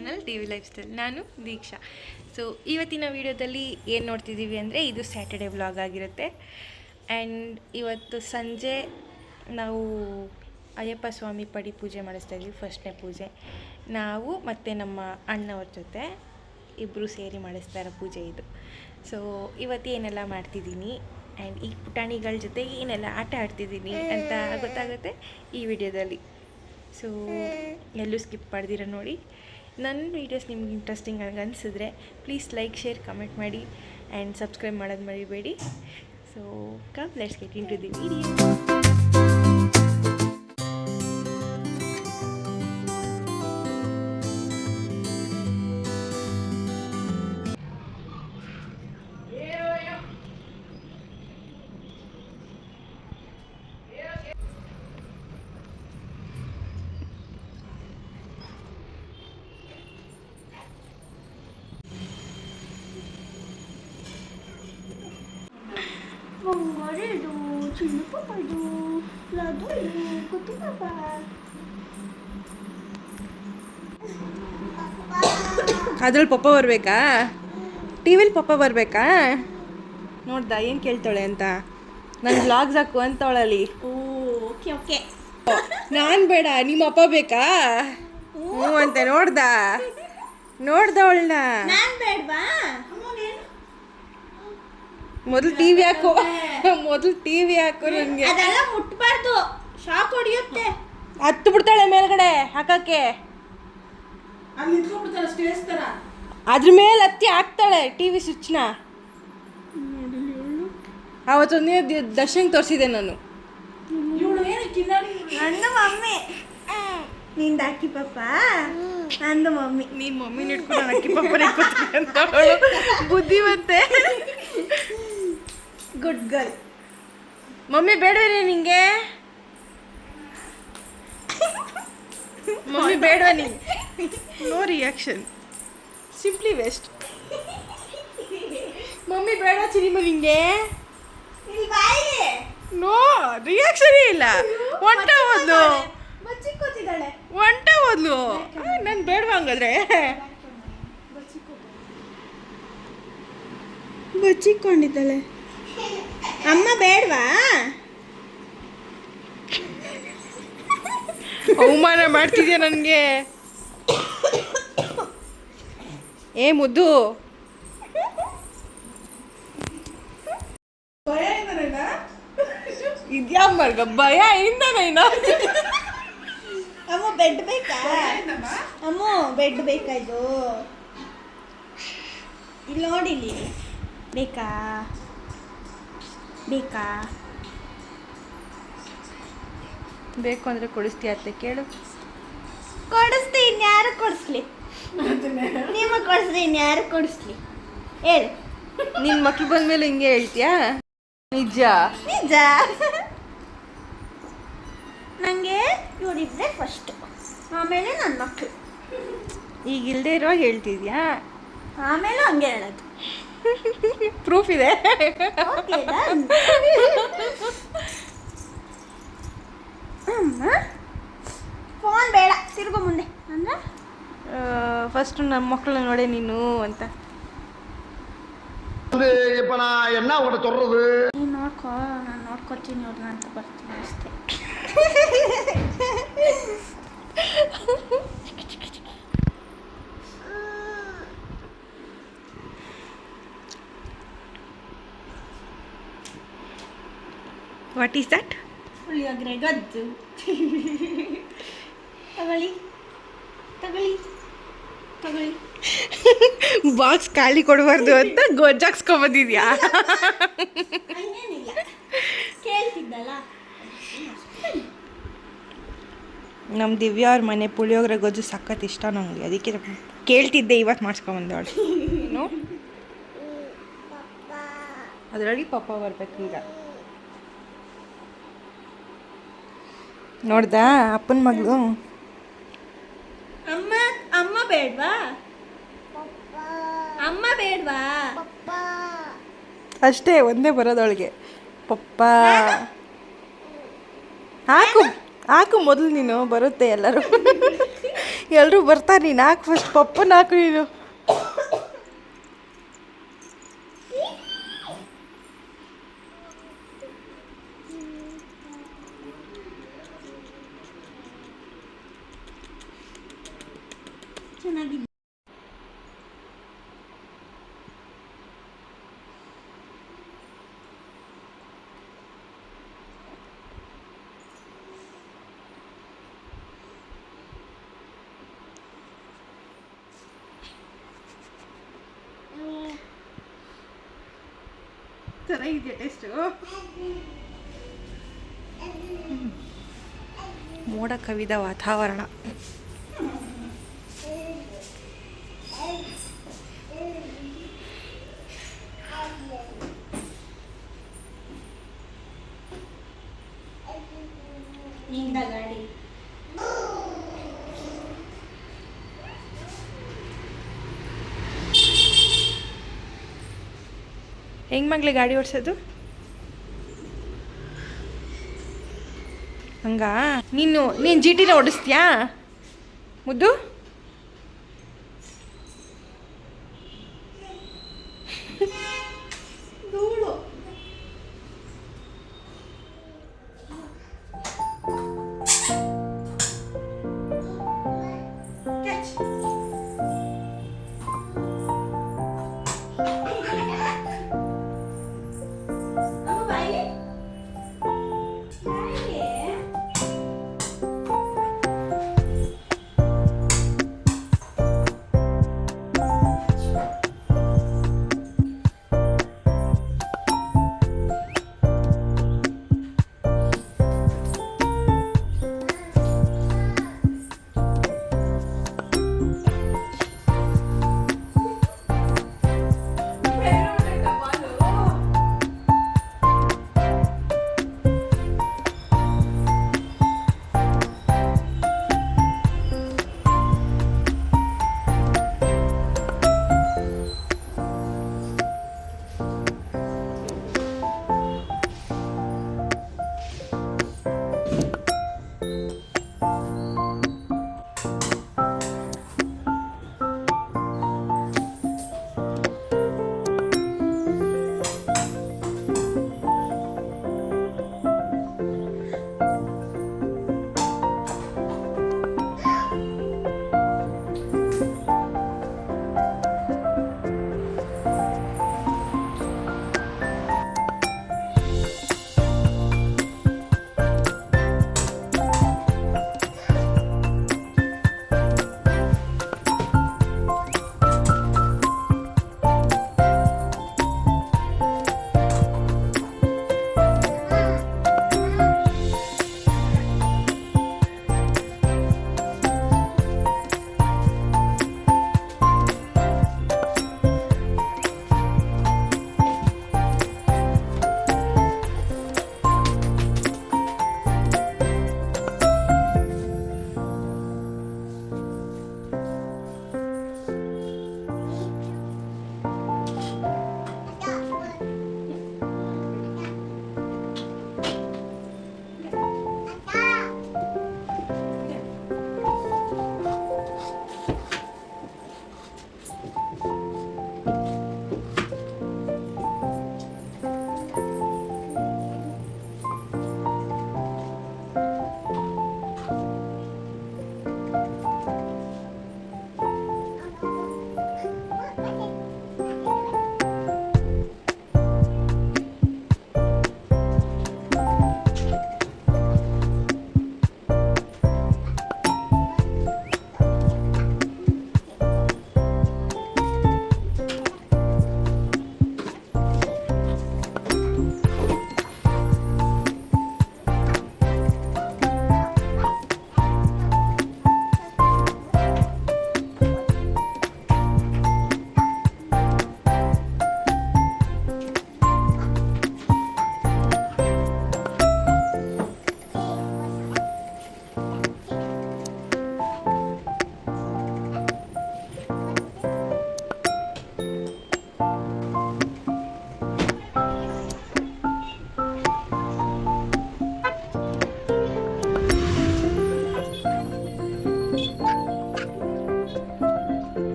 Channel TV life style. ನಾನು ದೀಕ್ಷಾ. So ಇವತ್ತಿನ ವಿಡಿಯೋದಲ್ಲಿ ಏನು ನೋಡ್ತಿದ್ದೀವಿ ಅಂದರೆ ಇದು ಸ್ಯಾಟರ್ಡೇ ವ್ಲಾಗ್ ಆಗಿರುತ್ತೆ. ಆ್ಯಂಡ್ ಇವತ್ತು ಸಂಜೆ ನಾವು ಅಯ್ಯಪ್ಪ ಸ್ವಾಮಿ ಪಡಿ ಪೂಜೆ ಮಾಡಿಸ್ತಾ ಇದ್ವಿ, ಫಸ್ಟ್ನೇ ಪೂಜೆ. ನಾವು ಮತ್ತು ನಮ್ಮ ಅಣ್ಣವ್ರ ಜೊತೆ ಇಬ್ಬರು ಸೇರಿ ಮಾಡಿಸ್ತಾ ಇರೋ ಪೂಜೆ ಇದು. ಸೊ ಇವತ್ತು ಏನೆಲ್ಲ ಮಾಡ್ತಿದ್ದೀನಿ ಆ್ಯಂಡ್ ಈ ಪುಟಾಣಿಗಳ ಜೊತೆ ಏನೆಲ್ಲ ಆಟ ಆಡ್ತಿದ್ದೀನಿ ಅಂತ ಗೊತ್ತಾಗುತ್ತೆ ಈ ವಿಡಿಯೋದಲ್ಲಿ. ಸೊ ಎಲ್ಲೂ ಸ್ಕಿಪ್ ಮಾಡ್ದಿರ ನೋಡಿ. ನನ್ನ ವೀಡಿಯೋಸ್ ನಿಮ್ಗೆ ಇಂಟ್ರೆಸ್ಟಿಂಗ್ ಆಗಿ ಅನಿಸಿದ್ರೆ ಪ್ಲೀಸ್ ಲೈಕ್, ಶೇರ್, ಕಮೆಂಟ್ ಮಾಡಿ ಆ್ಯಂಡ್ ಸಬ್ಸ್ಕ್ರೈಬ್ ಮಾಡೋದು ಮರಿಬೇಡಿ. So come let's get into the video. ಇದು ಚಿನ್ನ ಪಾಪ, ಇದು ಲಡ್ಡು, ಇದು ಕುಟ್ಟಿ ಪಾಪ. ಅದ್ರಲ್ಲಿ ಪಪ್ಪ ಬರಬೇಕಾ? ಟಿ ವಿಲಿ ಪಪ್ಪ ಬರಬೇಕಾ? ನೋಡ್ದಾ ಏನು ಕೇಳ್ತಾಳೆ ಅಂತ. ನನ್ನ ವ್ಲಾಗ್ಸ್ ಹಾಕು ಅಂತವಳಲ್ಲಿ. Okay okay. ನಾನು ಬೇಡ, ನಿಮ್ಮ ಅಪ್ಪ ಬೇಕಾ? ಹ್ಞೂ ಅಂತೆ. ನೋಡ್ದವಳನ್ನ. ನಾನು ಬೇಡವಾ? ಮೊದಲು ಟಿವಿ ಹಾಕು, ನನಗೆ. ಅದೆಲ್ಲ ಮುಟ್ಬಾರ್ದು, ಶಾಕ್ ಹೊಡಿಯುತ್ತೆ. ಹತ್ತು ಬಿಡ್ತಾಳೆ ಮೇಲ್ಗಡೆ ಹಾಕಕ್ಕೆ. ಅದ್ರ ಮೇಲೆ ಹತ್ತಿ ಹಾಕ್ತಾಳೆ ಟಿವಿ ಸ್ವಿಚ್ನ. ಅವತ್ತೊಂದೇ ದರ್ಶನ್ ತೋರಿಸಿದೆ ನಾನು. ನನ್ನ ಮಮ್ಮಿ ನಿಂದ ಅಕ್ಕಿ ಪಪ್ಪ, ನಂದು ಮಮ್ಮಿ. ನೀನ್ ಮಮ್ಮಿ ಇಟ್ಕೊಂಡು ನಾನು ಅಕ್ಕಿ ಪಪ್ಪ ಇಟ್ಕೊತೀನಿ ಅಂತ ಬುದ್ಧಿವಂತೆ. Good girl. ಮಮ್ಮಿ ಬೇಡವೇನೆ ನಿಂಗೆ? ಮಮ್ಮಿ ಬೇಡವಾ ನಿಂಗೆ? No reaction, simply waste. Mummy ಬೇಡ ಚಿನಿಮ ನಿಂಗೆ? ನೋ ರಿಯಾಕ್ಷನ್ ಇಲ್ಲ. ಒಂಟ ಹೋದ್ಲು. ನಾನು ಬೇಡವಾ ಹಂಗಾದ್ರೆ? ಬಚ್ಚಿಕೊಂಡಿದ್ದಾಳೆ. ಅಮ್ಮ ಬೇಡವಾ? ಅವಮಾನ ಮಾಡ್ತಿದ್ಯಾ ನನಗೆ. ಏ ಮುದ್ದು, ಇದ್ಯಾ ಮರ್ಗ ಭಯ ಇಂದನೇನಾ? ಅಮ್ಮ ಬೆಡ್ ಬೇಕಾ? ಅಮ್ಮ ಬೆಡ್ ಬೇಕಾ? ಇದು ಇಲ್ಲಿ ನೋಡಿಲಿ. ಬೇಕಾ? ಬೇಕು ಅಂದರೆ ಕೊಡಿಸ್ತೀಯ ಅತ್ತೆ? ಕೇಳು. ಕೊಡಿಸ್ತಿ, ಇನ್ಯಾರು ಕೊಡಿಸ್ಲಿ? ನಿಮಗೆ ಕೊಡಿಸ್ರಿ, ಇನ್ಯಾರು ಕೊಡಿಸ್ಲಿ? ಹೇಳು. ನಿನ್ನ ಮಕ್ಕಳು ಬಂದ್ಮೇಲೆ ಹಿಂಗೆ ಹೇಳ್ತೀಯಾ? ನಿಜ ನನಗೆ ಇವರಿಬ್ಬರೇ ಫಸ್ಟು, ಆಮೇಲೆ ನನ್ನ ಮಕ್ಕಳು. ಈಗ ಇಲ್ಲದೆ ಇರುವಾಗ ಹೇಳ್ತಿದ್ಯಾ? ಆಮೇಲೆ ಹಂಗೆ ಹೇಳೋದು. ಪ್ರೂಫ್ ಇದೆ. ಫೋನ್ ಬೇಡ, ತಿರುಗು ಮುಂದೆ ಅಂದ್ರೆ. ಫಸ್ಟು ನಮ್ಮ ಮಕ್ಕಳನ್ನ ನೋಡೆ ನೀನು ಅಂತ. ನೀನು ನೋಡ್ಕೋ, ನಾನು ನೋಡ್ಕೊತೀನಿ ಅವ್ರನ್ನ ಅಂತ ಬರ್ತೀನಿ ಅಷ್ಟೇ. What is that? ಪುಳಿಯೋಗರೆ ಗದ್ದು. ತಗೊಳ್ಳಿ. ಬಾಕ್ಸ್ ಖಾಲಿ ಕೊಡಬಾರ್ದು ಅಂತ ಗೊಜ್ಜಾಕ್ಸ್ಕೊಂಬಂದಿದ್ಯಾ? ಹಂಗೇನಿಲ್ಲ, ಕೇಳ್ತಿದ್ದಲ್ಲ. ನಮ್ಮ ದಿವ್ಯಾ ಅವ್ರ ಮನೆ ಪುಳಿಯೋಗರೆ ಗೊಜ್ಜು ಸಖತ್ ಇಷ್ಟ ನನಗೆ, ಅದಕ್ಕೆ ಕೇಳ್ತಿದ್ದೆ. ಇವತ್ತು ಮಾಡಿಸ್ಕೊಂಬಂದವಳು. ಏನು ಅದರಲ್ಲಿ ಪಪ್ಪ ಬರ್ಬೇಕು ಈಗ. ನೋಡ್ದಾ ಅಪ್ಪನ ಮಗಳು? ಅಮ್ಮ ಬೇಡ್ವಾ? ಅಮ್ಮ ಬೇಡ್ವಾ? ಅಷ್ಟೇ, ಒಂದೇ ಬರೋದವಳಿಗೆ. ಪಪ್ಪ ಹಾಕು ಮೊದಲು, ನೀನು ಬರುತ್ತೆ ಎಲ್ಲರೂ. ಎಲ್ಲರೂ ಬರ್ತಾರೆ, ನೀನು ಹಾಕು ಫಸ್ಟ್, ಪಪ್ಪನ ಹಾಕು ನೀನು. ಚೆನ್ನಾಗಿದೆ. ಚೆನ್ನಾಗಿದೆಯಾ ಟೇಸ್ಟು? ಮೋಡ ಕವಿದ ವಾತಾವರಣ. ಹಿಂದ ಗಾಡಿ ಹೆಂಗೆ ಮಗ್ಲಿ ಗಾಡಿ ಓಡಿಸೋದು? ಹಂಗಾ? ನೀನು ಜಿ ಟಿನ ಓಡಿಸ್ತೀಯಾ ಮುದ್ದು? ಧೂಳು. Catch. ಅಮ್ಮ ಬಾಯಿಗೆ. ಬಾಯಿಗೆ.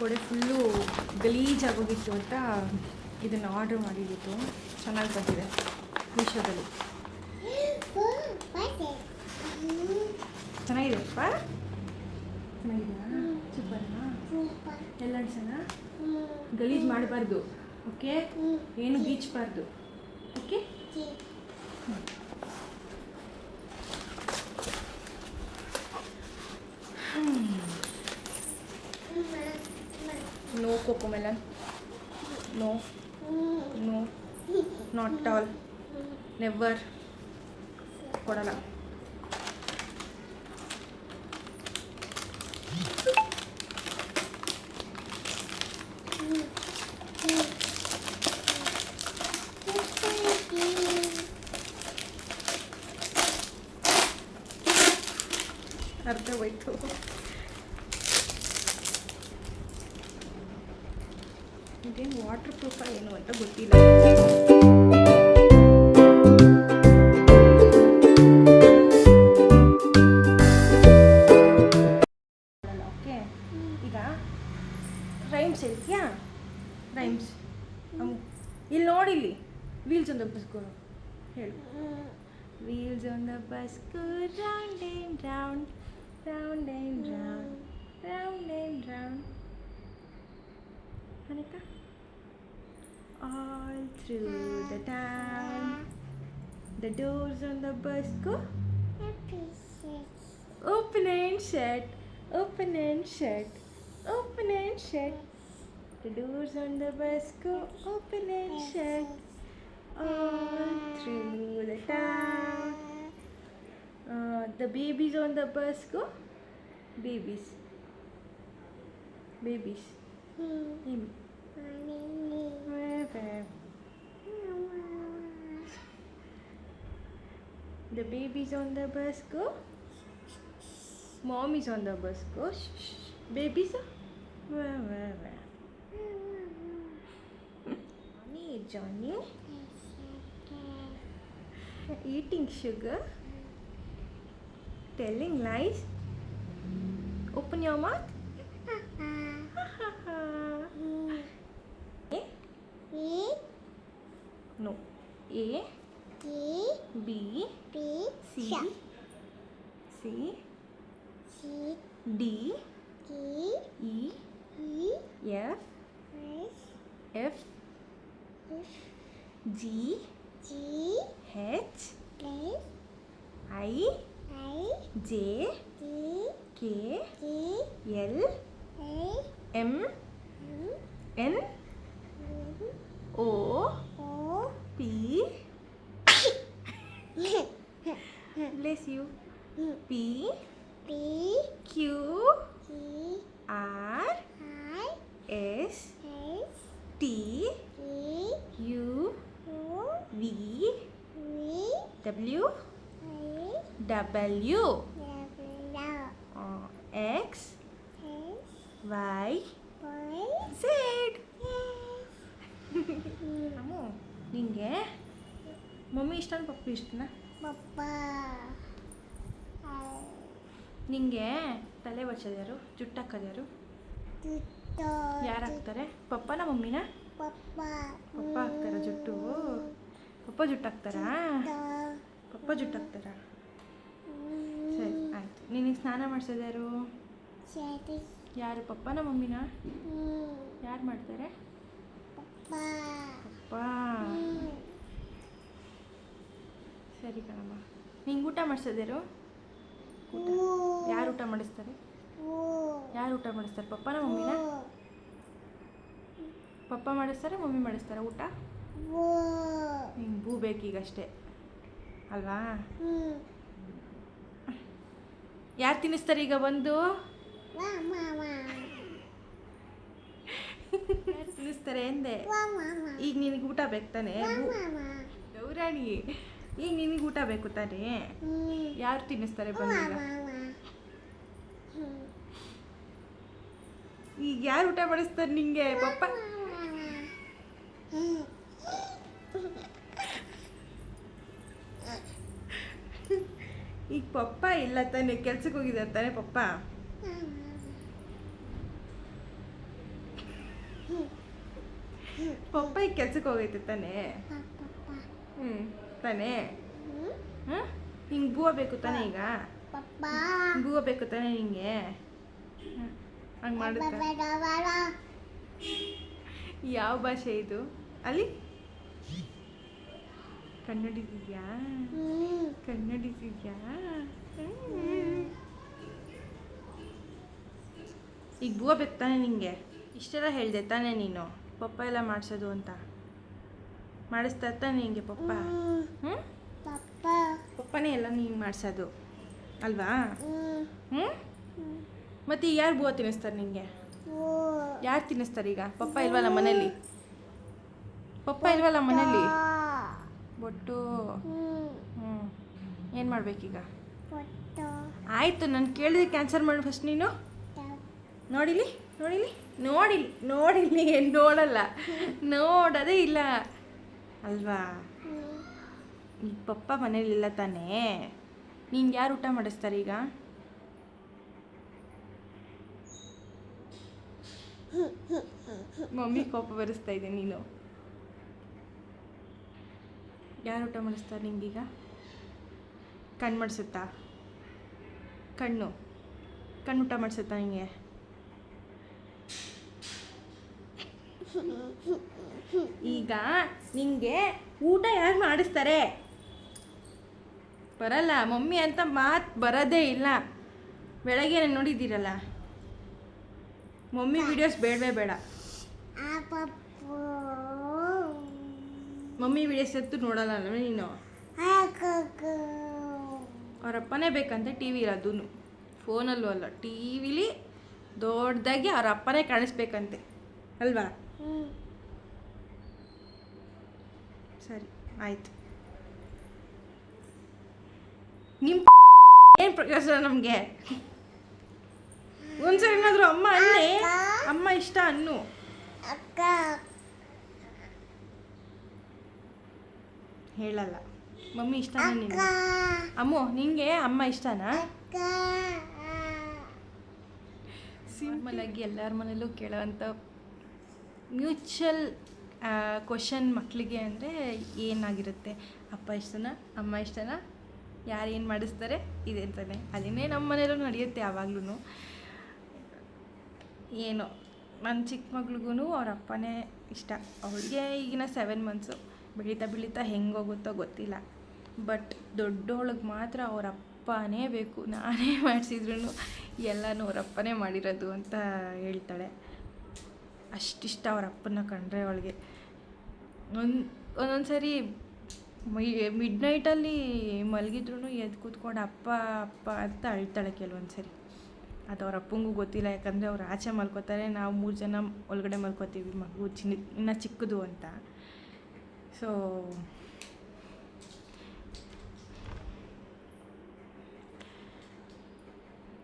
ಗೋಡೆ ಫುಲ್ಲು ಗಲೀಜಾಗೋಗಿತ್ತು ಅಂತ ಇದನ್ನು ಆರ್ಡ್ರ್ ಮಾಡಿದ್ದು. ಚೆನ್ನಾಗಿ ಬಂದಿದೆ ಮೀಶೋದಲ್ಲಿ. ಚೆನ್ನಾಗಿದೆಯಪ್ಪ, ಚೆನ್ನಾಗಿದೆಯಾ? ಸೂಪರ್ನಾ? ಎಲ್ಲ ಅನ್ಸೋಣ. ಗಲೀಜು ಮಾಡಬಾರ್ದು, ಓಕೆ? ಏನು ಗೀಚಬಾರ್ದು, okay? No Cocomelon, no no, not all, never ಕೊಡಲ್ಲ. ಅರ್ಧ ಹೋಯ್ತು. ಇದೇನು ವಾಟರ್ ಪ್ರೂಫಾ ಏನು ಅಂತ ಗೊತ್ತಿಲ್ಲ. ಓಕೆ, ಈಗ ರೈಮ್ಸ್ ಹೇಳ್ತೀಯಾ? ರೈಮ್ಸ್ ಇಲ್ಲಿ ನೋಡಿಲ್ಲಿ. Wheels on the bus go ಹೇಳು. Wheels on the bus go round and round, round and round, round and round. Anika? All through the town, the doors on the bus go open and shut, open and shut, open and shut. The doors on the bus go open and shut. All through the town, the babies on the bus go. Babies, babies. The babies on the bus go. Mommies on the bus go. Babies. Johnny. Eating sugar, telling lies. Open your mouth. A. No. A. B. C. C. D. E. F. F. G. H. I. J. K. L. M. N. O. P. Bless you. P. Q. R. S. T. U. V. W. X. Y. Z. ಅಮ್ಮು, ನಿಂಗೆ mummy ಇಷ್ಟನ Pappu ಇಷ್ಟನಾ? ನಿಂಗೆ ತಲೆ ಬಚ್ಚೋದ್ಯಾರು, ಜುಟ್ಟು ಹಾಕೋದ್ಯಾರು? ಯಾರು ಹಾಕ್ತಾರೆ? ಪಪ್ಪನ ಮಮ್ಮಿನ? ಪಪ್ಪ ಹಾಕ್ತಾರ ಜುಟ್ಟು? ಪಪ್ಪ ಜುಟ್ಟು ಹಾಕ್ತಾರಾ? ಪಪ್ಪ ಜುಟ್ಟು ಹಾಕ್ತಾರಾ? ಸರಿ ಆಯ್ತು. ನಿನಗೆ ಸ್ನಾನ ಮಾಡಿಸೋದ್ಯಾರು? ಯಾರು, ಪಪ್ಪನ ಮಮ್ಮಿನ? ಯಾರು ಮಾಡ್ತಾರೆ? ಪಪ್ಪ. ಸರಿ ಕಣಮ್ಮ. ನಿಂಗೆ ಊಟ ಮಾಡಿಸೋದ್ಯಾರು? ಯಾರು ಊಟ ಮಾಡಿಸ್ತಾರೆ? ಯಾರು ಊಟ ಮಾಡಿಸ್ತಾರೆ? ಪಪ್ಪನ ಮಮ್ಮಿನ? ಪಪ್ಪ ಮಾಡಿಸ್ತಾರೆ, ಮಮ್ಮಿ ಮಾಡಿಸ್ತಾರೆ ಊಟ? ಹಿಂಗೆ ಭೂ ಬೇಕೀಗಷ್ಟೇ ಅಲ್ವಾ? ಯಾರು ತಿನ್ನಿಸ್ತಾರೆ ಈಗ ಬಂದು? ಯಾರು ತಿನ್ನಿಸ್ತಾರೆ ಎಂದೆ? ಈಗ ನಿನಗೆ ಊಟ ಬೇಕು ತಾನೇ? ಗೌರಾಣಿ, ಈಗ ನಿನಗೆ ಊಟ ಬೇಕು ತಾನೇ? ಯಾರು ತಿನ್ನಿಸ್ತಾರೆ ಬಂದೀಗ? ಈಗ ಯಾರು ಊಟ ಮಾಡಿಸ್ತಾರೆ ನಿಂಗೆ? ಪಪ್ಪ? ಈಗ ಪಪ್ಪ ಇಲ್ಲ ತಾನೆ, ಕೆಲ್ಸಕ್ಕೆ ಹೋಗಿದ್ದಾರೆ ತಾನೆ ಪಪ್ಪ? ಈಗ ಕೆಲ್ಸಕ್ಕೆ ಹೋಗೈತೆ ತಾನೇ? ಹ್ಞೂ ತಾನೇ? ಹಾಂ ಹಿಂಗೆ ಬೂವ ಬೇಕು ತಾನೇ ಈಗ? ಬೂವ ಬೇಕು ತಾನೇ ನಿಂಗೆ? ಹಂಗೆ ಮಾಡುತ್ತಾ? ಯಾವ ಭಾಷೆ ಇದು? ಅಲ್ಲಿ ಕನ್ನಡಿಸಿದ್ಯಾ? ಕನ್ನಡಿಸಿದ್ಯಾ? ಈಗ ಬೂವ ಬೇಕು ತಾನೇ ನಿಂಗೆ? ಇಷ್ಟೆಲ್ಲ ಹೇಳಿದೆ ತಾನೇ ನೀನು ಪಪ್ಪ ಎಲ್ಲ ಮಾಡಿಸೋದು ಅಂತ? ಮಾಡಿಸ್ತಾ ತಾನೆ ನಿಂಗೆ ಪಪ್ಪ? ಹ್ಞೂ ಪಪ್ಪನೇ ಎಲ್ಲ ನೀನು ಮಾಡಿಸೋದು ಅಲ್ವಾ? ಹ್ಞೂ ಮತ್ತೆ ಈಗ ಯಾರು ಬೂವ ತಿನ್ನಿಸ್ತಾರೆ ನಿಂಗೆ? ಯಾರು ತಿನ್ನಿಸ್ತಾರೆ ಈಗ? ಪಪ್ಪ ಇಲ್ವಲ್ಲ ಮನೇಲಿ? ಪಪ್ಪ ಇಲ್ವಲ್ಲ ಮನೇಲಿ? ಬೊಟ್ಟು ಹ್ಞೂ ಏನು ಮಾಡ್ಬೇಕೀಗ? ಆಯಿತು ನಾನು ಕೇಳಿದ್ರೆ ಕ್ಯಾನ್ಸಲ್ ಮಾಡಿ ಫಸ್ಟ್ ನೀನು ನೋಡಿಲಿ ನೋಡಿಲಿ ನೋಡಿಲಿ ನೋಡಿಲಿ ನೋಡಲ್ಲ ನೋಡೋದೇ ಇಲ್ಲ ಅಲ್ವಾ? ಈಗ ಪಪ್ಪ ಮನೇಲಿಲ್ಲ ತಾನೇ? ನಿಂಗೆ ಯಾರು ಊಟ ಮಾಡಿಸ್ತಾರೆ ಈಗ? ಮಮ್ಮಿ ಕೋಪ ಬರಿಸ್ತಾ ಇದೆ ನೀನು. ಯಾರು ಊಟ ಮಾಡಿಸ್ತಾರೆ ನಿಂಗೀಗ? ಕಣ್ಣು ಮಾಡಿಸುತ್ತಾ? ಕಣ್ಣು ಊಟ ಮಾಡಿಸುತ್ತಾ ನಿಂಗೆ? ಈಗ ನಿಂಗೆ ಊಟ ಯಾರು ಮಾಡಿಸ್ತಾರೆ? ಬರಲ್ಲ ಮಮ್ಮಿ ಅಂತ ಮಾತು ಬರೋದೇ ಇಲ್ಲ. ಬೆಳಗ್ಗೆ ನೋಡಿದ್ದೀರಲ್ಲ ಮಮ್ಮಿ ವಿಡಿಯೋಸ್ ಬೇಡವೇ ಬೇಡ. ಮಮ್ಮಿ ವಿಡಿಯೋಸ್ ಎತ್ತು ನೋಡಲ್ಲ ಅಲ್ವ ನೀನು? ಅವರಪ್ಪನೇ ಬೇಕಂತೆ ಟಿ ವಿ ಇರೋದು, ಫೋನಲ್ಲೂ ಅಲ್ಲ ಟಿ ವಿಲಿ ದೊಡ್ಡದಾಗಿ ಅವ್ರ ಅಪ್ಪನೇ ಕಾಣಿಸ್ಬೇಕಂತೆ ಅಲ್ವಾ? ಸರಿ ಆಯಿತು. ನಿಮ್ಮ ಏನು ಪ್ರಯೋಜನ ನಮಗೆ? ಒಂದ್ಸರಿ ಏನಾದರೂ ಅಮ್ಮ ಅನ್ನೇ, ಅಮ್ಮ ಇಷ್ಟ ಅನ್ನು. ಹೇಳಲ್ಲ ಮಮ್ಮಿ ಇಷ್ಟನಾ ನಿನಗೆ? ಅಮ್ಮು ನಿಂಗೆ ಅಮ್ಮ ಇಷ್ಟನಾ? ಸಿಂಪಲ್ ಆಗಿ ಎಲ್ಲರ ಮನೇಲೂ ಕೇಳೋವಂಥ ಮ್ಯೂಚುವಲ್ ಕ್ವಶನ್ ಮಕ್ಕಳಿಗೆ ಅಂದರೆ ಏನಾಗಿರುತ್ತೆ? ಅಪ್ಪ ಇಷ್ಟನಾ ಅಮ್ಮ ಇಷ್ಟನಾ? ಯಾರು ಏನು ಮಾಡಿಸ್ತಾರೆ ಇದೆ ಅಂತಾನೆ. ಅದನ್ನೇ ನಮ್ಮ ಮನೇಲೂ ನಡೆಯುತ್ತೆ ಯಾವಾಗ್ಲೂ. ಏನೋ ನನ್ನ ಚಿಕ್ಕ ಮಗಳಿಗೂ ಅವ್ರ ಅಪ್ಪನೇ ಇಷ್ಟ. ಅವಳಿಗೆ ಈಗಿನ 7 months, ಬೆಳೀತಾ ಹೆಂಗೆ ಹೋಗುತ್ತೋ ಗೊತ್ತಿಲ್ಲ. ಬಟ್ ದೊಡ್ಡವಳಿಗೆ ಮಾತ್ರ ಅವ್ರ ಅಪ್ಪನೇ ಬೇಕು. ನಾನೇ ಮಾಡಿಸಿದ್ರು ಎಲ್ಲನೂ ಅವ್ರ ಅಪ್ಪನೇ ಮಾಡಿರೋದು ಅಂತ ಹೇಳ್ತಾಳೆ. ಅಷ್ಟಿಷ್ಟ ಅವ್ರ ಅಪ್ಪನ ಕಂಡ್ರೆ ಅವಳಿಗೆ. ಒಂದೊಂದು ಸರಿ ಮಿಡ್ ನೈಟಲ್ಲಿ ಮಲಗಿದ್ರು ಎದ್ದು ಕೂತ್ಕೊಂಡು ಅಪ್ಪ ಅಪ್ಪ ಅಂತ ಅಳ್ತಾಳೆ ಕೆಲವೊಂದು ಸರಿ. ಅದು ಅವ್ರ ಅಪ್ಪಂಗೂ ಗೊತ್ತಿಲ್ಲ, ಯಾಕಂದರೆ ಅವ್ರು ಆಚೆ ಮಲ್ಕೋತಾರೆ, ನಾವು 3 ಜನ ಒಳಗಡೆ ಮಲ್ಕೋತೀವಿ, ಮಗು ಇನ್ನೂ ಚಿಕ್ಕದು ಅಂತ. ಸೊ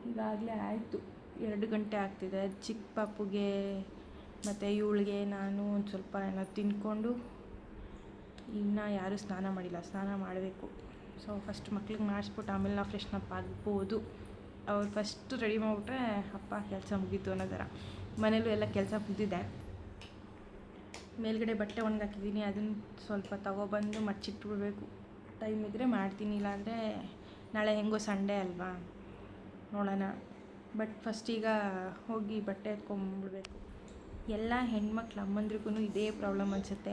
ಈಗಾಗಲೇ ಆಯಿತು 2 ಗಂಟೆ ಆಗ್ತಿದೆ. ಚಿಕ್ಕ ಪಾಪುಗೆ ಮತ್ತು ಇವಳಿಗೆ ನಾನು ಒಂದು ಸ್ವಲ್ಪ ಏನೋ ತಿಂದ್ಕೊಂಡು, ಇನ್ನೂ ಯಾರೂ ಸ್ನಾನ ಮಾಡಿಲ್ಲ, ಸ್ನಾನ ಮಾಡಬೇಕು. ಸೊ ಫಸ್ಟ್ ಮಕ್ಳಿಗೆ ಮಾಡಿಸ್ಬಿಟ್ಟು ಆಮೇಲೆ ನಾವು ಫ್ರೆಶ್ನಪ್ ಆಗ್ಬೋದು. ಅವ್ರು ಫಸ್ಟು ರೆಡಿ ಮಾಡಿಬಿಟ್ರೆ ಅಪ್ಪ ಕೆಲಸ ಮುಗೀತು ಅನ್ನೋ ಥರ. ಮನೇಲೂ ಎಲ್ಲ ಕೆಲಸ ಮುಗಿದಿದೆ. ಮೇಲ್ಗಡೆ ಬಟ್ಟೆ ಒಣಗಾಕಿದ್ದೀನಿ, ಅದನ್ನು ಸ್ವಲ್ಪ ತೊಗೊಬಂದು ಮಡ್ಚಿಟ್ಬಿಡ್ಬೇಕು. ಟೈಮ್ ಇದ್ದರೆ ಮಾಡ್ತೀನಿ, ಇಲ್ಲಾಂದರೆ ನಾಳೆ ಹೆಂಗೋ ಸಂಡೇ ಅಲ್ವಾ, ನೋಡೋಣ. ಬಟ್ ಫಸ್ಟ್ ಈಗ ಹೋಗಿ ಬಟ್ಟೆ ಎತ್ಕೊಂಡ್ಬಿಡ್ಬೇಕು. ಎಲ್ಲ ಹೆಣ್ಮಕ್ಳು ಅಮ್ಮಂದ್ರಿಗೂ ಇದೇ ಪ್ರಾಬ್ಲಮ್ ಅನಿಸುತ್ತೆ.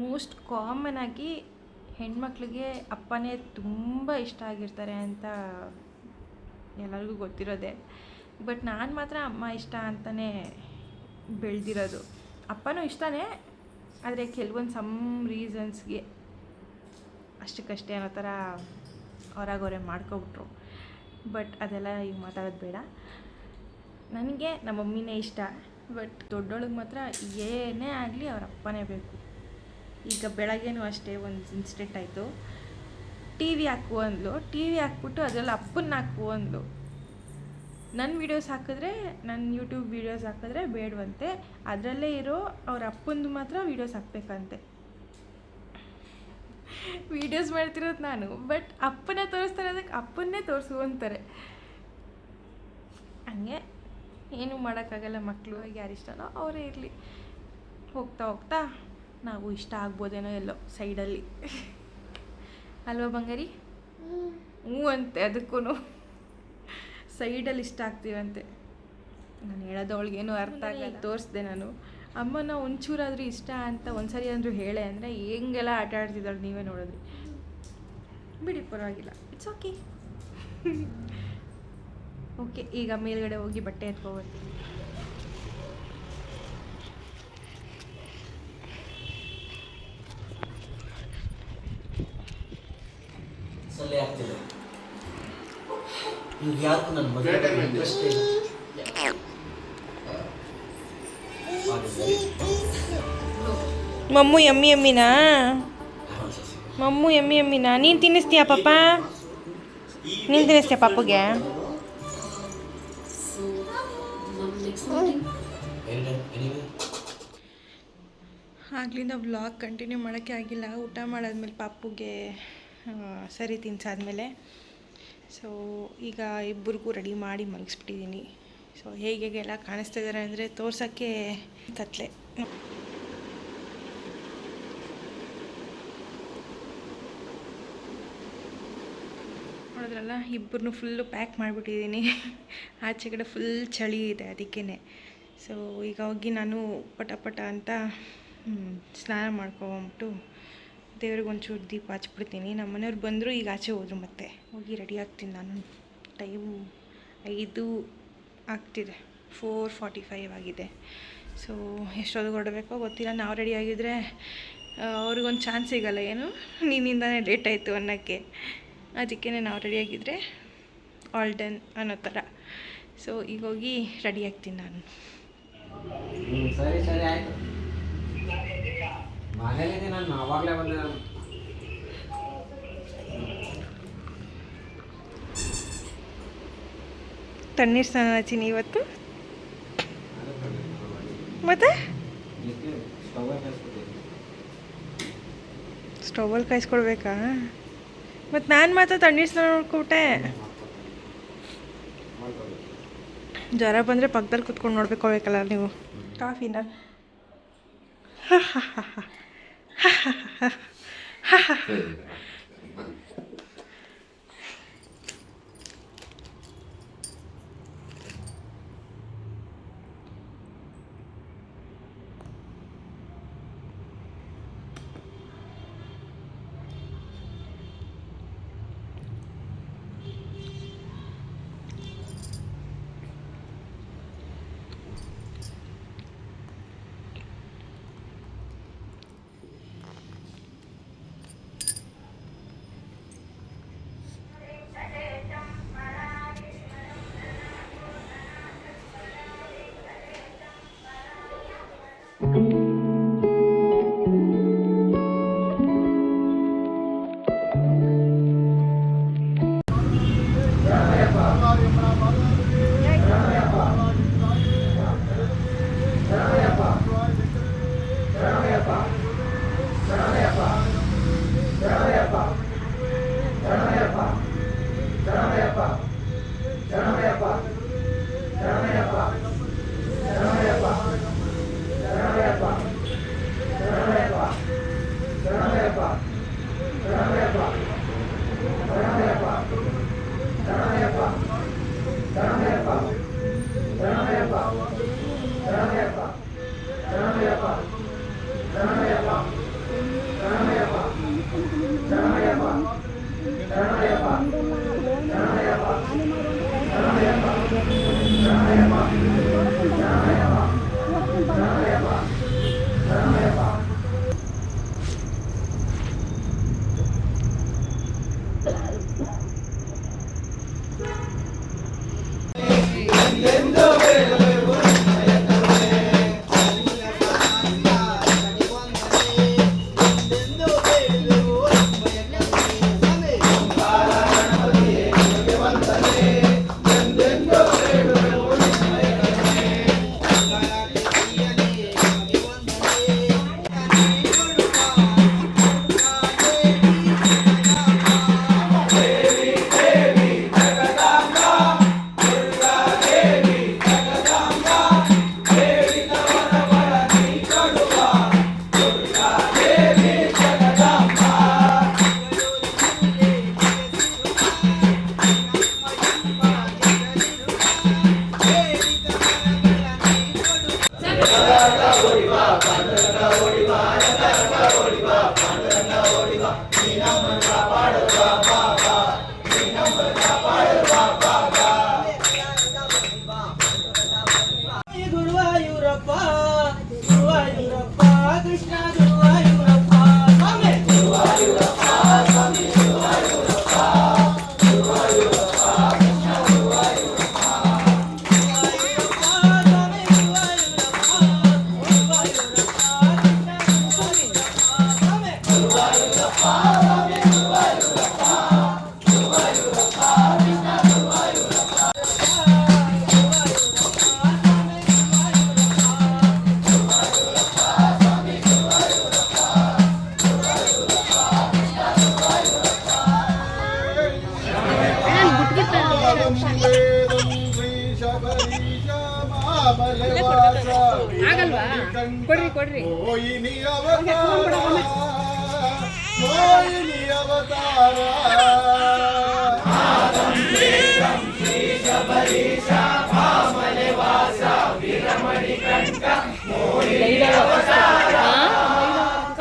ಮೋಸ್ಟ್ ಕಾಮನ್ ಆಗಿ ಹೆಣ್ಮಕ್ಳಿಗೆ ಅಪ್ಪನೇ ತುಂಬ ಇಷ್ಟ ಆಗಿರ್ತಾರೆ ಅಂತ ಎಲ್ಲರಿಗೂ ಗೊತ್ತಿರೋದೆ. ಬಟ್ ನಾನು ಮಾತ್ರ ಅಮ್ಮ ಇಷ್ಟ ಅಂತಲೇ ಬೆಳೆದಿರೋದು. ಅಪ್ಪನೂ ಇಷ್ಟನೇ, ಆದರೆ ಕೆಲವೊಂದು ಸಮ್ ರೀಸನ್ಸ್ಗೆ ಅಷ್ಟಕ್ಕಷ್ಟೇ ಅನ್ನೋ ಥರ ಹೊರಗವರೆ ಮಾಡ್ಕೊಬಿಟ್ರು. ಬಟ್ ಅದೆಲ್ಲ ಈಗ ಮಾತಾಡೋದು ಬೇಡ. ನನಗೆ ನಮ್ಮ ಮಮ್ಮಿನೇ ಇಷ್ಟ. ಬಟ್ ದೊಡ್ಡೊಳಗೆ ಮಾತ್ರ ಏನೇ ಆಗಲಿ ಅವ್ರ ಅಪ್ಪನೇ ಬೇಕು. ಈಗ ಬೆಳಗ್ಗೆನೂ ಅಷ್ಟೇ ಒಂದು ಇನ್ಸಿಡೆಂಟ್ ಆಯಿತು. ಟಿ ವಿ ಹಾಕು ಅಂದ್ಲು. ಟಿ ವಿ ಹಾಕ್ಬಿಟ್ಟು ಅದರಲ್ಲಿ ಅಪ್ಪನ್ನ ಹಾಕು ಅಂದ್ಲು. ನನ್ನ ವೀಡಿಯೋಸ್ ಹಾಕಿದ್ರೆ, ನನ್ನ ಯೂಟ್ಯೂಬ್ ವೀಡಿಯೋಸ್ ಹಾಕಿದ್ರೆ ಬೇಡವಂತೆ, ಅದರಲ್ಲೇ ಇರೋ ಅವ್ರ ಅಪ್ಪಂದು ಮಾತ್ರ ವೀಡಿಯೋಸ್ ಹಾಕಬೇಕಂತೆ. ವೀಡಿಯೋಸ್ ಮಾಡ್ತಿರೋದು ನಾನು, ಬಟ್ ಅಪ್ಪನೇ ತೋರಿಸ್ತಾರೆ, ಅದಕ್ಕೆ ಅಪ್ಪನ್ನೇ ತೋರಿಸು ಅಂತಾರೆ. ಹಂಗೆ ಏನೂ ಮಾಡೋಕ್ಕಾಗಲ್ಲ. ಮಕ್ಕಳು ಯಾರು ಇಷ್ಟನೋ ಅವರೇ ಇರಲಿ. ಹೋಗ್ತಾ ಹೋಗ್ತಾ ನಾವು ಇಷ್ಟ ಆಗ್ಬೋದೇನೋ ಎಲ್ಲೋ ಸೈಡಲ್ಲಿ ಅಲ್ವಾ ಬಂಗಾರಿ? ಹ್ಞೂ ಅಂತೆ, ಅದಕ್ಕೂ ಸೈಡಲ್ಲಿ ಇಷ್ಟ ಆಗ್ತೀವಂತೆ. ನಾನು ಹೇಳೋದು ಅವಳಿಗೇನು ಅರ್ಥ ಆಗಲ್ಲ. ತೋರಿಸ್ದೆ ನಾನು, ಅಮ್ಮನ ಒಂಚೂರಾದರೂ ಇಷ್ಟ ಅಂತ ಒಂದ್ಸರಿ ಅಂದರೂ ಹೇಳೆ ಅಂದರೆ ಹೆಂಗೆಲ್ಲ ಆಟ ಆಡ್ತಿದ್ದಾಳೆ ನೀವೇ ನೋಡಿದ್ರಿ. ಬಿಡಿ, ಪರವಾಗಿಲ್ಲ, ಇಟ್ಸ್ ಓಕೆ. ಓಕೆ, ಈಗ ಮೇಲ್ಗಡೆ ಹೋಗಿ ಬಟ್ಟೆ ಎತ್ಕೊಬರ್ತೀನಿ. ಸೊಳ್ಳೆ ಆಗ್ತಿದೆ. ಈಗ ಯಾರಿಗೂ ನನ್ನ ಮದುವೆ ಇಂಟ್ರೆಸ್ಟ್ ಇಲ್ಲ. ಮಮ್ಮು ಎಮ್ಮಿ ಎಮ್ಮಿನಾ? ಮಮ್ಮು ಎಮ್ಮಿ ಎಮ್ಮಿನಾ? ನೀನು ತಿನ್ನಿಸ್ತೀಯಾ ಪಾಪ? ನೀನು ತಿನ್ನಿಸ್ತೀಯ ಪಾಪುಗೆ? ಆಗ್ಲಿಂದ ವ್ಲಾಗ್ ಕಂಟಿನ್ಯೂ ಮಾಡೋಕ್ಕೆ ಆಗಿಲ್ಲ. ಊಟ ಮಾಡಾದ್ಮೇಲೆ ಪಾಪುಗೆ ಸರಿ ತಿನ್ಸಾದ್ಮೇಲೆ ಸೊ ಈಗ ಇಬ್ಬರಿಗೂ ರೆಡಿ ಮಾಡಿ ಮಲಗಿಸ್ಬಿಟ್ಟಿದ್ದೀನಿ. ಸೊ ಹೇಗೆಲ್ಲ ಕಾಣಿಸ್ತಾ ಇದ್ದಾರೆ ಅಂದರೆ ತೋರ್ಸೋಕ್ಕೆ ಕತ್ಲೆ. ನೋಡಿದ್ರಲ್ಲ, ಇಬ್ಬರನ್ನೂ ಫುಲ್ಲು ಪ್ಯಾಕ್ ಮಾಡಿಬಿಟ್ಟಿದ್ದೀನಿ. ಆಚೆ ಕಡೆ ಫುಲ್ ಚಳಿ ಇದೆ, ಅದಕ್ಕೇ. ಸೊ ಈಗ ಹೋಗಿ ನಾನು ಪಟ ಅಂತ ಸ್ನಾನ ಮಾಡ್ಕೊಂಬಿಟ್ಟು ದೇವ್ರಿಗೆ ಒಂಚೂರು ದೀಪ ಹಚ್ಬಿಡ್ತೀನಿ. ನಮ್ಮ ಮನೆಯವ್ರು ಬಂದರು, ಈಗ ಆಚೆ ಹೋದರು. ಮತ್ತೆ ಹೋಗಿ ರೆಡಿ ಆಗ್ತೀನಿ ನಾನು. ಟೈಮು 5 ಆಗ್ತಿದೆ, 4:45 ಆಗಿದೆ. ಸೊ ಎಷ್ಟೊತ್ತಿಗೆ ಹೊರಡಬೇಕೋ ಗೊತ್ತಿಲ್ಲ. ನಾವು ರೆಡಿ ಆಗಿದ್ದರೆ ಅವ್ರಿಗೊಂದು ಚಾನ್ಸ್ ಸಿಗಲ್ಲ, ಏನು ನಿನ್ನಿಂದನೇ ಲೇಟ್ ಆಯಿತು ಅನ್ನೋಕ್ಕೆ. ಅದಕ್ಕೇ ನಾವು ರೆಡಿಯಾಗಿದ್ದರೆ ಆಲ್ ಡನ್ ಅನ್ನೋ ಥರ. ಸೊ ಈಗ ಹೋಗಿ ರೆಡಿ ಆಗ್ತೀನಿ ನಾನು. ಸರಿ ಸರಿ ಆಯಿತು. ಮನೇಲಿದೆ, ನಾನು ಆವಾಗಲೇ ಬಂದೆ. ನಾನು ತಣ್ಣೀರು ಸ್ನಾನ ಹಚ್ಚಿನಿ ಇವತ್ತು. ಮತ್ತೆ ಸ್ಟವಲ್ಲಿ ಕಾಯಿಸ್ಕೊಡ್ಬೇಕಾ? ಮತ್ತು ನಾನು ಮಾತ್ರ ತಣ್ಣೀರು ಸ್ನಾನ ಮಾಡ್ಕೊಬಿಟ್ಟೆ. ಜ್ವರ ಬಂದರೆ ಪಕ್ಕದಲ್ಲಿ ಕುತ್ಕೊಂಡು ನೋಡ್ಬೇಕಲ್ಲ ನೀವು. ಕಾಫಿನ ಗುರುವಾಯೂರಪ್ಪ ಗುರುವಾಯೂರಪ್ಪ ಕೃಷ್ಣ ಗುರುವಾಯೂರಪ್ಪ ಸ್ವಾಮಿ ಗುರುವಾಯೂರಪ್ಪ ಸ್ವಾಮಿ ಗುರುವಾಯೂರಪ್ಪ ಗುರುವಾಯೂರಪ್ಪ ಕೃಷ್ಣ ಗುರುವಾಯೂರಪ್ಪ ಗುರುವಾಯೂರಪ್ಪ ಸ್ವಾಮಿ ಗುರುವಾಯೂರಪ್ಪ ಗುರುವಾಯೂರಪ್ಪ ಕೃಷ್ಣ ಗುರುವಾಯೂರಪ್ಪ ಸ್ವಾಮಿ ಗುರುವಾಯೂರಪ್ಪ ಸ್ವಾಮಿ ಗುರುವಾಯೂರಪ್ಪ ಗುರುವಾಯೂರಪ್ಪ ಕೃಷ್ಣ ಗುರುವಾಯೂರಪ್ಪ ಆಗಲ್ವಾ ಕೊಡ್ರಿ ಕೊಡ್ರಿ ಮೋಹಿನಿ ಅವತಾರ ಮೋಹಿನಿ ಅವತಾರ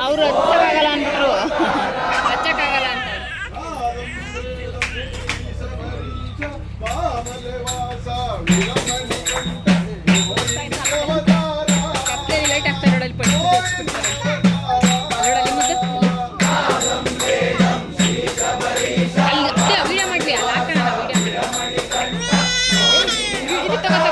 ಅವರು ಹಚ್ಚಕ್ಕಾಗಲ್ಲ ಅಂದ್ಬಿಟ್ರು ಹಚ್ಚಕ್ಕಾಗಲ್ಲ ಅಂತ ಕಪ್ಪೆ ಲೈಟ್ ಹಾಕ್ತಾರೆ ನೋಡಲ್ಲಿ ಪಡಿ ನೋಡಲ್ಲಿ ಮುದ್ದೆ ಅಲ್ಲಿ ವಿಡಿಯೋ ಮಾಡ್ವಿ ಅಲ್ಲಿ ಹಾಕೋಣ ವಿಡಿಯೋ ಇದು ತಗೋ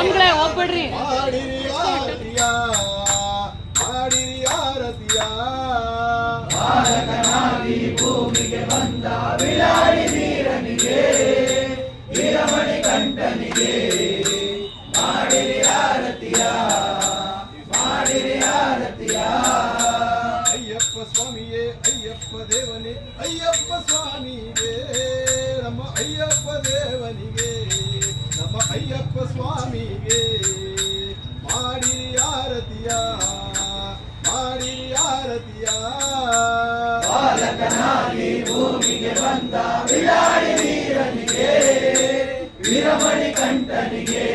ಸ್ವಾಮಿಗಳೇ ಹೋಗ್ಬೇಡ್ರಿ. ಮಾಡಿರಿ ಆರತಿಯ ಮಾಡಿರಿ ಆರತಿಯ ಬಾಲಕನಾಗಿ ಭೂಮಿಗೆ ಬಂದ ಬಿಳಾಡಿ ವೀರನಿಗೆ ವೀರಮಣಿ ಕಂಠನಿಗೆ ಮಾಡಿರಿ ಆರತಿಯ ಮಾಡಿರಿ ಆರತಿಯ. ಅಯ್ಯಪ್ಪ ಸ್ವಾಮಿಯೇ ಅಯ್ಯಪ್ಪ ದೇವನೇ ಅಯ್ಯಪ್ಪ ಸ್ವಾಮಿಗೆ ನಮ್ಮ ಅಯ್ಯಪ್ಪ ದೇವನಿಗೆ ನಮ್ಮ ಅಯ್ಯಪ್ಪ ಸ್ವಾಮಿಗೆ ಮಾಡಿರಿ ಆರತಿಯ ಮಾಡಿರಿ ಆರತಿಯ. ಬಾಲಕನಾಗಿ ಭೂಮಿಗೆ ಬಂದ ಬಿಳಾಡಿ ವೀರನಿಗೆ ವೀರಮಣಿ ಕಂಠನಿಗೆ